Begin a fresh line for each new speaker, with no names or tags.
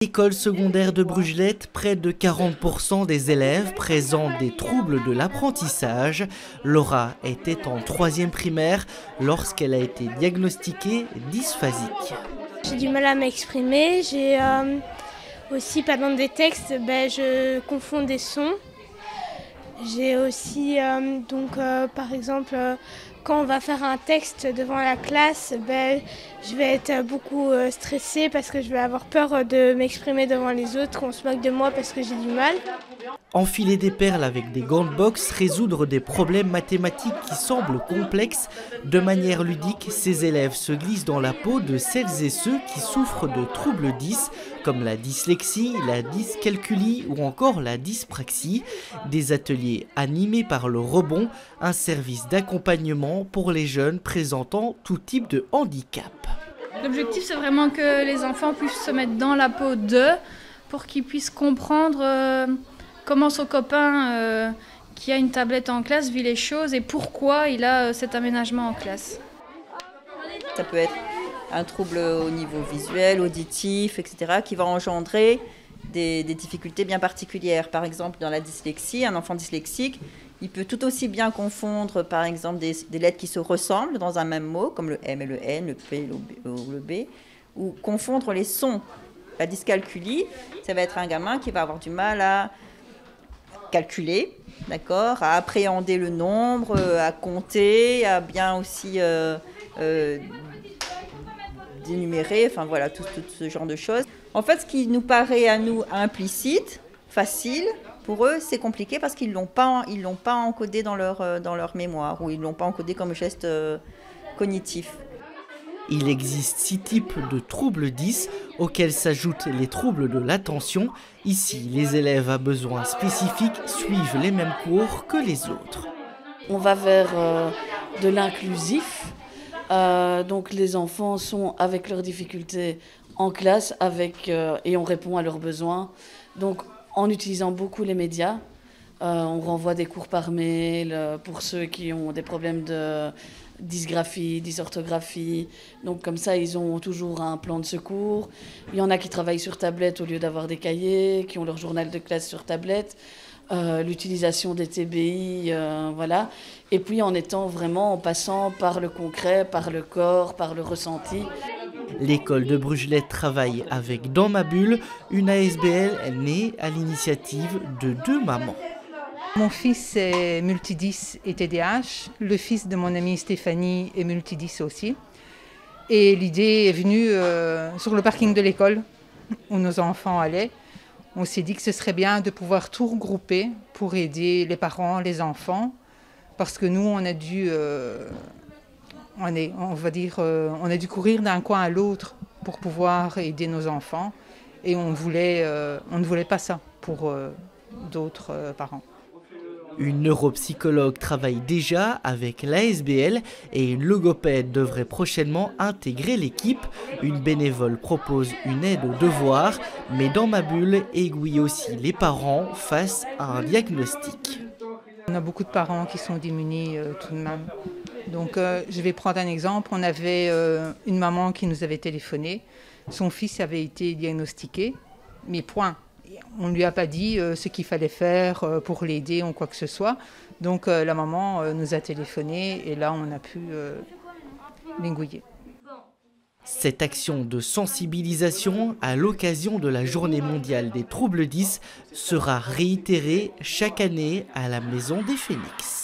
L'école secondaire de Brugelette, près de 40% des élèves présentent des troubles de l'apprentissage. Laura était en 3e primaire lorsqu'elle a été diagnostiquée dysphasique.
J'ai du mal à m'exprimer, j'ai aussi pendant des textes, je confonds des sons. J'ai aussi par exemple quand on va faire un texte devant la classe, je vais être beaucoup stressée parce que je vais avoir peur de m'exprimer devant les autres, qu'on se moque de moi parce que j'ai du mal.
Enfiler des perles avec des gants de boxe, résoudre des problèmes mathématiques qui semblent complexes. De manière ludique, ces élèves se glissent dans la peau de celles et ceux qui souffrent de troubles 10, comme la dyslexie, la dyscalculie ou encore la dyspraxie. Des ateliers animés par le Rebond, un service d'accompagnement pour les jeunes présentant tout type de handicap.
L'objectif, c'est vraiment que les enfants puissent se mettre dans la peau d'eux pour qu'ils puissent comprendre comment son copain qui a une tablette en classe vit les choses et pourquoi il a cet aménagement en classe.
Ça peut être un trouble au niveau visuel, auditif, etc. qui va engendrer des difficultés bien particulières. Par exemple, dans la dyslexie, un enfant dyslexique, il peut tout aussi bien confondre, par exemple, des lettres qui se ressemblent dans un même mot, comme le M et le N, le P ou le B, ou confondre les sons. La dyscalculie, ça va être un gamin qui va avoir du mal à calculer, d'accord, à appréhender le nombre, à compter, à bien aussi dénumérer, enfin voilà, tout ce genre de choses. En fait, ce qui nous paraît à nous implicite, facile, pour eux, c'est compliqué parce qu'ils l'ont pas encodé dans leur mémoire ou ils l'ont pas encodé comme geste cognitif.
Il existe 6 types de troubles 10 auxquels s'ajoutent les troubles de l'attention. Ici, les élèves à besoins spécifiques suivent les mêmes cours que les autres.
On va vers de l'inclusif. Donc les enfants sont avec leurs difficultés en classe et on répond à leurs besoins. Donc en utilisant beaucoup les médias, on renvoie des cours par mail pour ceux qui ont des problèmes de dysgraphie, dysorthographie. Donc comme ça, ils ont toujours un plan de secours. Il y en a qui travaillent sur tablette au lieu d'avoir des cahiers, qui ont leur journal de classe sur tablette. L'utilisation des TBI, voilà. Et puis en passant par le concret, par le corps, par le ressenti.
L'école de Brugelette travaille avec Dans ma bulle, une ASBL née à l'initiative de 2 mamans.
Mon fils est multi-10 et TDAH. Le fils de mon amie Stéphanie est multi-10 aussi. Et l'idée est venue sur le parking de l'école où nos enfants allaient. On s'est dit que ce serait bien de pouvoir tout regrouper pour aider les parents, les enfants. Parce que nous, on a dû courir d'un coin à l'autre pour pouvoir aider nos enfants. Et on ne voulait pas ça pour d'autres parents.
Une neuropsychologue travaille déjà avec l'ASBL et une logopède devrait prochainement intégrer l'équipe. Une bénévole propose une aide aux devoirs, mais Dans ma bulle aiguille aussi les parents face à un diagnostic.
On a beaucoup de parents qui sont démunis tout de même. Donc je vais prendre un exemple. On avait une maman qui nous avait téléphoné. Son fils avait été diagnostiqué, mais point. On ne lui a pas dit ce qu'il fallait faire pour l'aider ou quoi que ce soit. Donc la maman nous a téléphoné et là on a pu l'aiguiller.
Cette action de sensibilisation à l'occasion de la Journée mondiale des troubles 10 sera réitérée chaque année à la Maison des Phénix.